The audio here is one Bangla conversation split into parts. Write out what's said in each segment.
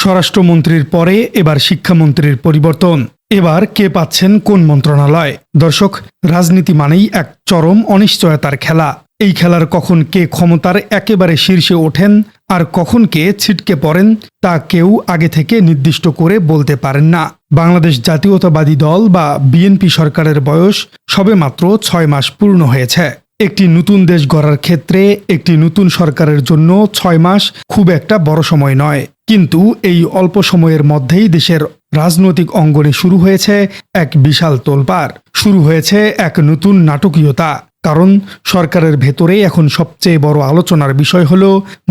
স্বরাষ্ট্রমন্ত্রীর পরে এবার শিক্ষামন্ত্রীর পরিবর্তন। এবার কে পাচ্ছেন কোন মন্ত্রণালয়? দর্শক, রাজনীতি মানেই এক চরম অনিশ্চয়তার খেলা। এই খেলার কখন কে ক্ষমতার একেবারে শীর্ষে ওঠেন আর কখন কে ছিটকে পড়েন তা কেউ আগে থেকে নির্দিষ্ট করে বলতে পারেন না। বাংলাদেশ জাতীয়তাবাদী দল বা বিএনপি সরকারের বয়স সবেমাত্র ৬ মাস পূর্ণ হয়েছে। একটি নতুন দেশ গড়ার ক্ষেত্রে একটি নতুন সরকারের জন্য ৬ মাস খুব একটা বড় সময় নয়, কিন্তু এই অল্প সময়ের মধ্যেই দেশের রাজনৈতিক অঙ্গনে শুরু হয়েছে এক বিশাল তোলপাড়, শুরু হয়েছে এক নতুন নাটকীয়তা। কারণ সরকারের ভেতরে এখন সবচেয়ে বড় আলোচনার বিষয় হল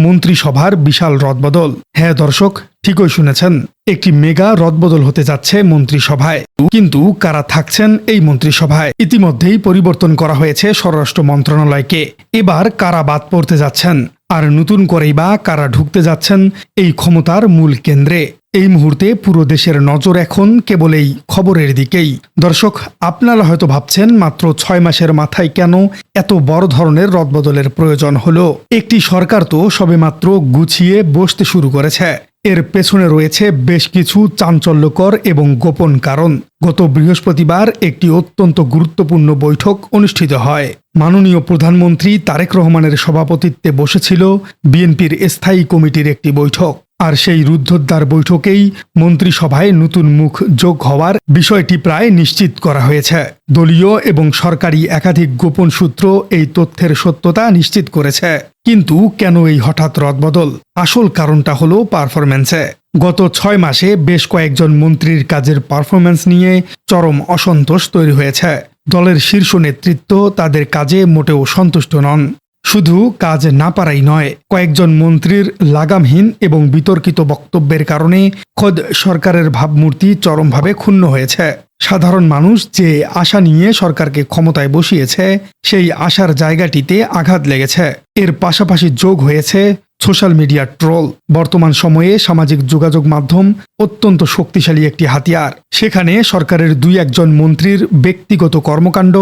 মন্ত্রিসভার বিশাল রদবদল। হ্যাঁ দর্শক, ঠিকই শুনেছেন, একটি মেগা রদবদল হতে যাচ্ছে মন্ত্রিসভায়। কিন্তু কারা থাকছেন এই মন্ত্রিসভায়? ইতিমধ্যেই পরিবর্তন করা হয়েছে স্বরাষ্ট্র মন্ত্রণালয়কে। এবার কারা বাদ পড়তে যাচ্ছেন আর নতুন করেই বা কারা ঢুকতে যাচ্ছেন এই ক্ষমতার মূল কেন্দ্রে? এই মুহূর্তে পুরো দেশের নজর এখন কেবল এই খবরের দিকেই। দর্শক, আপনারা হয়তো ভাবছেন মাত্র ৬ মাসের মাথায় কেন এত বড় ধরনের রদবদলের প্রয়োজন হলো? একটি সরকার তো সবেমাত্র গুছিয়ে বসতে শুরু করেছে। এর পেছনে রয়েছে বেশ কিছু চাঞ্চল্যকর এবং গোপন কারণ। গত বৃহস্পতিবার একটি অত্যন্ত গুরুত্বপূর্ণ বৈঠক অনুষ্ঠিত হয়। মাননীয় প্রধানমন্ত্রী তারেক রহমানের সভাপতিত্বে বসেছিল বিএনপির স্থায়ী কমিটির একটি বৈঠক। আর সেই রুদ্ধদ্বার বৈঠকেই মন্ত্রিসভায় নতুন মুখ যোগ হওয়ার বিষয়টি প্রায় নিশ্চিত করা হয়েছে। দলীয় এবং সরকারি একাধিক গোপন সূত্র এই তথ্যের সত্যতা নিশ্চিত করেছে। কিন্তু কেন এই হঠাৎ রদবদল? আসল কারণটা হলো পারফরম্যান্সে। গত ৬ মাসে বেশ কয়েকজন মন্ত্রীর কাজের পারফরম্যান্স নিয়ে চরম অসন্তোষ তৈরি হয়েছে। দলের শীর্ষ নেতৃত্ব তাদের কাজে মোটেও সন্তুষ্ট নন। শুধু কাজ না পারাই নয়, কয়েকজন মন্ত্রীর লাগামহীন এবং বিতর্কিত বক্তব্যের কারণে খোদ সরকারের ভাবমূর্তি চরমভাবে ক্ষুণ্ণ হয়েছে। সাধারণ মানুষ যে আশা নিয়ে সরকারকে ক্ষমতায় বসিয়েছে, সেই আশার জায়গাটিতে আঘাত লেগেছে। এর পাশাপাশি যোগ হয়েছে সোশ্যাল মিডিয়া ট্রোল। বর্তমান সময়ে সামাজিক যোগাযোগ মাধ্যম অত্যন্ত শক্তিশালী একটি হাতিয়ার। সেখানে সরকারের ২-১ মন্ত্রীর ব্যক্তিগত কর্মকাণ্ড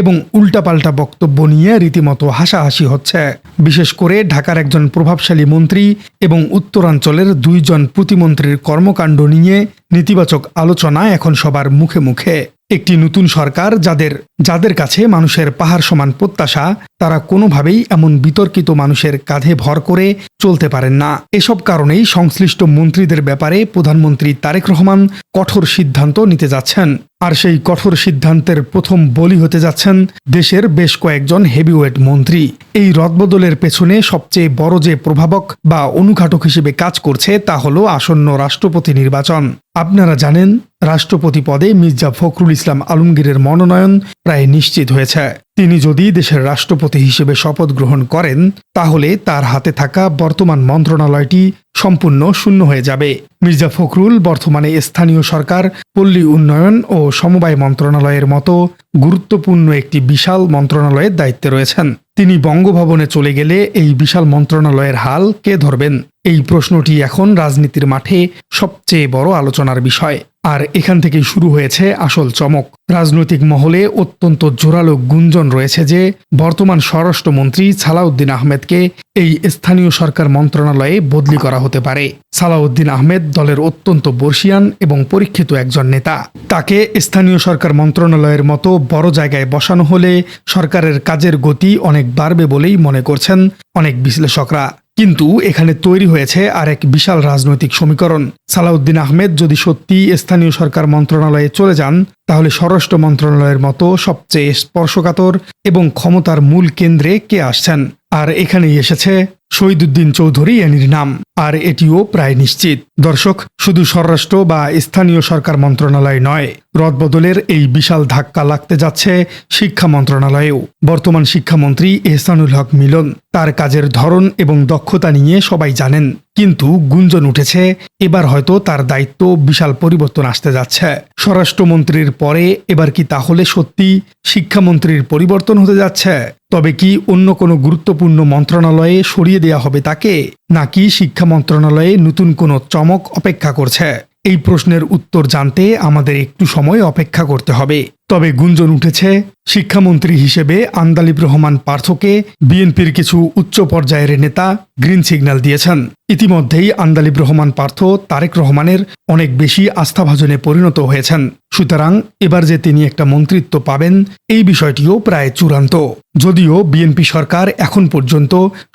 এবং উল্টাপাল্টা বক্তব্য নিয়ে রীতিমতো হাসাহাসি হচ্ছে। বিশেষ করে ঢাকার একজন প্রভাবশালী মন্ত্রী এবং উত্তরাঞ্চলের ২ জন প্রতিমন্ত্রীর কর্মকাণ্ড নিয়ে নেতিবাচক আলোচনা এখন সবার মুখে মুখে। একটি নতুন সরকার যাদের কাছে মানুষের পাহাড় সমান প্রত্যাশা, তারা কোনোভাবেই এমন বিতর্কিত মানুষের কাঁধে ভর করে চলতে পারেন না। এসব কারণেই সংশ্লিষ্ট মন্ত্রীদের ব্যাপারে প্রধানমন্ত্রী তারেক রহমান কঠোর সিদ্ধান্ত নিতে যাচ্ছেন। আর সেই কঠোর সিদ্ধান্তের প্রথম বলি হতে যাচ্ছেন দেশের বেশ কয়েকজন হেভিওয়েট মন্ত্রী। এই রদবদলের পেছনে সবচেয়ে বড় যে প্রভাবক বা অনুঘাতক হিসেবে কাজ করছে তা হলো আসন্ন রাষ্ট্রপতি নির্বাচন। আপনারা জানেন, রাষ্ট্রপতি পদে মির্জা ফখরুল ইসলাম আলমগীরের মনোনয়ন প্রায় নিশ্চিত হয়েছে। তিনি যদি দেশের রাষ্ট্রপতি হিসেবে শপথ গ্রহণ করেন, তাহলে তার হাতে থাকা বর্তমান মন্ত্রণালয়টি সম্পূর্ণ শূন্য হয়ে যাবে। মির্জা ফখরুল বর্তমানে স্থানীয় সরকার, পল্লী উন্নয়ন ও সমবায় মন্ত্রণালয়ের মতো গুরুত্বপূর্ণ একটি বিশাল মন্ত্রণালয়ের দায়িত্বে রয়েছেন। তিনি বঙ্গভবনে চলে গেলে এই বিশাল মন্ত্রণালয়ের হাল কে ধরবেন? এই প্রশ্নটি এখন রাজনীতির মাঠে সবচেয়ে বড় আলোচনার বিষয়। আর এখান থেকেই শুরু হয়েছে আসল চমক। রাজনৈতিক মহলে অত্যন্ত জোরালো গুঞ্জন রয়েছে যে বর্তমান স্বরাষ্ট্রমন্ত্রী সালাউদ্দিন আহমেদকে এই স্থানীয় সরকার মন্ত্রণালয়ে বদলি করা হতে পারে। সালাউদ্দিন আহমেদ দলের অত্যন্ত বর্ষিয়ান এবং পরীক্ষিত একজন নেতা। তাকে স্থানীয় সরকার মন্ত্রণালয়ের মতো বড় জায়গায় বসানো হলে সরকারের কাজের গতি অনেক বাড়বে বলেই মনে করছেন অনেক বিশ্লেষকরা। কিন্তু এখানে তৈরি হয়েছে আরেক বিশাল রাজনৈতিক সমীকরণ। সালাউদ্দিন আহমেদ যদি সত্যি স্থানীয় সরকার মন্ত্রণালয়ে চলে যান, তাহলে স্বরাষ্ট্র মন্ত্রণালয়ের মতো সবচেয়ে স্পর্শকাতর এবং ক্ষমতার মূল কেন্দ্রে কে আসছেন? আর এখানেই এসেছে শহীদুদ্দিন চৌধুরী এনির নাম। আর এটিও প্রায় নিশ্চিত। দর্শক, শুধু স্বরাষ্ট্র বা স্থানীয় সরকার মন্ত্রণালয় নয়, রদবদলের এই বিশাল ধাক্কা লাগতে যাচ্ছে শিক্ষা মন্ত্রণালয়েও। বর্তমান শিক্ষামন্ত্রী এহসানুল হক মিলন, তার কাজের ধরন এবং দক্ষতা নিয়ে সবাই জানেন। কিন্তু গুঞ্জন উঠেছে এবার হয়তো তার দায়িত্ব বিশাল পরিবর্তন আসতে যাচ্ছে। স্বরাষ্ট্রমন্ত্রীর পরে এবার কি তাহলে সত্যি শিক্ষামন্ত্রীর পরিবর্তন হতে যাচ্ছে? তবে কি অন্য কোনো গুরুত্বপূর্ণ মন্ত্রণালয়ে সরিয়ে দেওয়া হবে তাকে, নাকি শিক্ষা মন্ত্রণালয়ে নতুন কোনো চমক অপেক্ষা করছে? এই প্রশ্নের উত্তর জানতে আমাদের একটু সময় অপেক্ষা করতে হবে। তবে গুঞ্জন উঠেছে, শিক্ষামন্ত্রী হিসেবে আন্দালিব রহমান পার্থকে বিএনপির কিছু উচ্চ পর্যায়ের নেতা গ্রিন সিগন্যাল দিয়েছেন। ইতিমধ্যেই আন্দালিব রহমান পার্থ তারেক রহমানের অনেক বেশি আস্থাভাজনে পরিণত হয়েছেন। সুতরাং এবার যে তিনি একটা মন্ত্রিত্ব পাবেন এই বিষয়টিও প্রায় চূড়ান্ত। যদিও বিএনপি সরকার এখন পর্যন্ত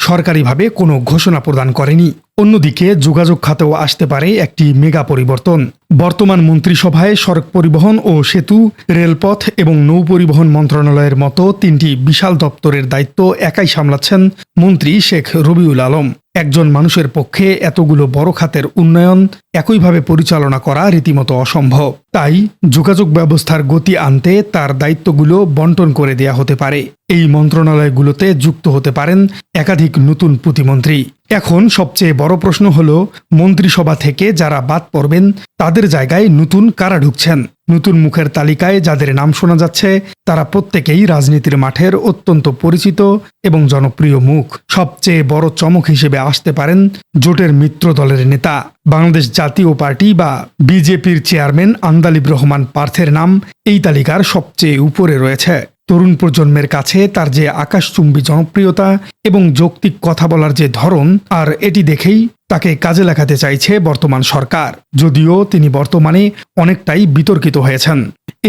সরকারিভাবে কোনো ঘোষণা প্রদান করেনি। অন্যদিকে যোগাযোগ খাতেও আসতে পারে একটি মেগা পরিবর্তন। বর্তমান মন্ত্রিসভায় সড়ক পরিবহন ও সেতু, রেলপথ এবং নৌ পরিবহন মন্ত্রণালয়ের মতো 3টি বিশাল দপ্তরের দায়িত্ব একাই সামলাচ্ছেন মন্ত্রী শেখ রবিউল আলম। একজন মানুষের পক্ষে এতগুলো বড় খাতের উন্নয়ন একইভাবে পরিচালনা করা রীতিমতো অসম্ভব। তাই যোগাযোগ ব্যবস্থার গতি আনতে তার দায়িত্বগুলো বন্টন করে দেয়া হতে পারে। এই মন্ত্রণালয়গুলোতে যুক্ত হতে পারেন একাধিক নতুন প্রতিমন্ত্রী। এখন সবচেয়ে বড় প্রশ্ন হল, মন্ত্রিসভা থেকে যারা বাদ পড়বেন তাদের জায়গায় নতুন কারা ঢুকছেন। নতুন মুখের তালিকায় যাদের নাম শোনা যাচ্ছে তারা প্রত্যেকেই রাজনীতির মাঠের অত্যন্ত পরিচিত এবং জনপ্রিয় মুখ। সবচেয়ে বড় চমক হিসেবে আসতে পারেন জোটের মিত্র দলের নেতা। বাংলাদেশ জাতীয় পার্টি বা বিজেপির চেয়ারম্যান আন্দালিব রহমান পার্থের নাম এই তালিকার সবচেয়ে উপরে রয়েছে। তরুণ প্রজন্মের কাছে তার যে আকাশচুম্বী জনপ্রিয়তা এবং যৌক্তিক কথা বলার যে ধরন, আর এটি দেখেই তাকে কাজে লাগাতে চাইছে বর্তমান সরকার। যদিও তিনি বর্তমানে অনেকটাই বিতর্কিত হয়েছেন।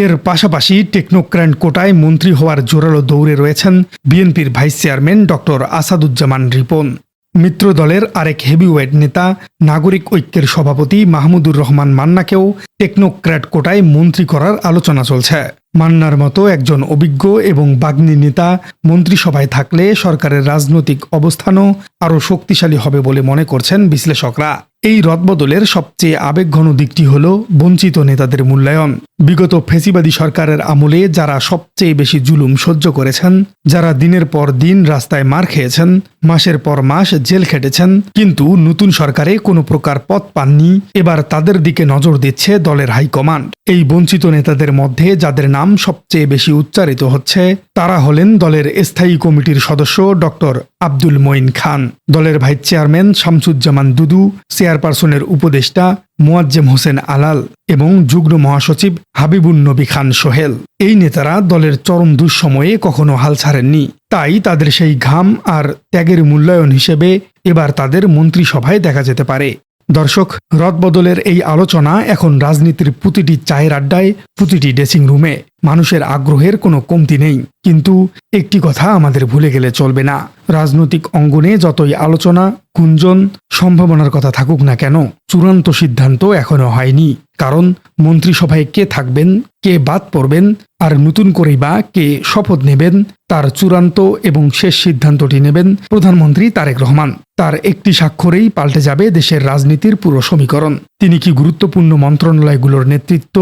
এর পাশাপাশি টেকনোক্র্যাট কোটায় মন্ত্রী হওয়ার জোরালো দৌড়ে রয়েছেন বিএনপির vice chairman doctor Asaduzzaman Ripon. মিত্র দলের আরেক হেভিওয়েট নেতা নাগরিক ঐক্যের সভাপতি মাহমুদুর রহমান মান্নাকেও টেকনোক্র্যাট কোটায় মন্ত্রী করার আলোচনা চলছে। মান্নার মতো একজন অভিজ্ঞ এবং বাগ্মী নেতা মন্ত্রিসভায় থাকলে সরকারের রাজনৈতিক অবস্থানও আরও শক্তিশালী হবে বলে মনে করছেন বিশ্লেষকরা। এই রদবদলের সবচেয়ে আবেগঘন দিকটি হল বঞ্চিত নেতাদের মূল্যায়ন। বিগত ফেসিবাদী সরকারের আমলে যারা সবচেয়ে বেশি জুলুম সহ্য করেছেন, যারা দিনের পর দিন রাস্তায় মার খেয়েছেন, মাসের পর মাস জেল খেটেছেন, কিন্তু নতুন সরকারে কোনো প্রকার পদ পাননি, এবার তাদের দিকে নজর দিচ্ছে দলের হাইকমান্ড। এই বঞ্চিত নেতাদের মধ্যে যাদের নাম সবচেয়ে বেশি উচ্চারিত হচ্ছে তারা হলেন দলের স্থায়ী কমিটির সদস্য ডক্টর আব্দুল মঈন খান, দলের ভাইস চেয়ারম্যান শামসুজ্জামান দুদু, চেয়ারপারসনের উপদেষ্টা মোয়াজ্জেম হোসেন আলাল এবং যুগ্ম মহাসচিব হাবিবুন নবী খান সোহেল। এই নেতারা দলের চরম দুঃসময়ে কখনো হাল ছাড়েননি। তাই তাদের সেই ঘাম আর ত্যাগের মূল্যায়ন হিসেবে এবার তাদের মন্ত্রিসভায় দেখা যেতে পারে। দর্শক, রদবদলের এই আলোচনা এখন রাজনীতির প্রতিটি চায়ের আড্ডায়, প্রতিটি ড্রেসিং রুমে। মানুষের আগ্রহের কোনো কমতি নেই, কিন্তু একটি কথা আমাদের ভুলে গেলে চলবে না। রাজনৈতিক অঙ্গনে যতই আলোচনা, গুঞ্জন, সম্ভাবনার কথা থাকুক না কেন, চূড়ান্ত সিদ্ধান্ত এখনো হয়নি। কারণ মন্ত্রিসভায় কে থাকবেন, কে বাদ পড়বেন, আর নতুন করেই বা কে শপথ নেবেন, তার চূড়ান্ত এবং শেষ সিদ্ধান্তটি নেবেন প্রধানমন্ত্রী তারেক রহমান। তার একটি স্বাক্ষরেই পাল্টে যাবে দেশের রাজনীতির পুরো সমীকরণ। তিনি কি গুরুত্বপূর্ণ মন্ত্রণালয়গুলোর নেতৃত্ব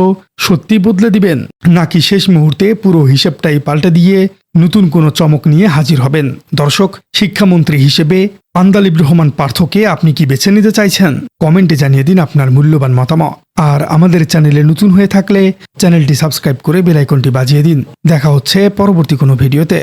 সত্যি বদলে দিবেন, নাকি শেষ মুহূর্তে পুরো হিসেবটাই পাল্টে দিয়ে নতুন কোনো চমক নিয়ে হাজির হবেন? দর্শক, শিক্ষামন্ত্রী হিসেবে আন্দালিব রহমান পার্থকে আপনি কি বেছে নিতে চাইছেন? কমেন্টে জানিয়ে দিন আপনার মূল্যবান মতামত। আর আমাদের চ্যানেলে নতুন হয়ে থাকলে চ্যানেলটি সাবস্ক্রাইব করে বেল আইকনটি বাজিয়ে দিন। দেখা হচ্ছে পরবর্তী কোনো ভিডিওতে।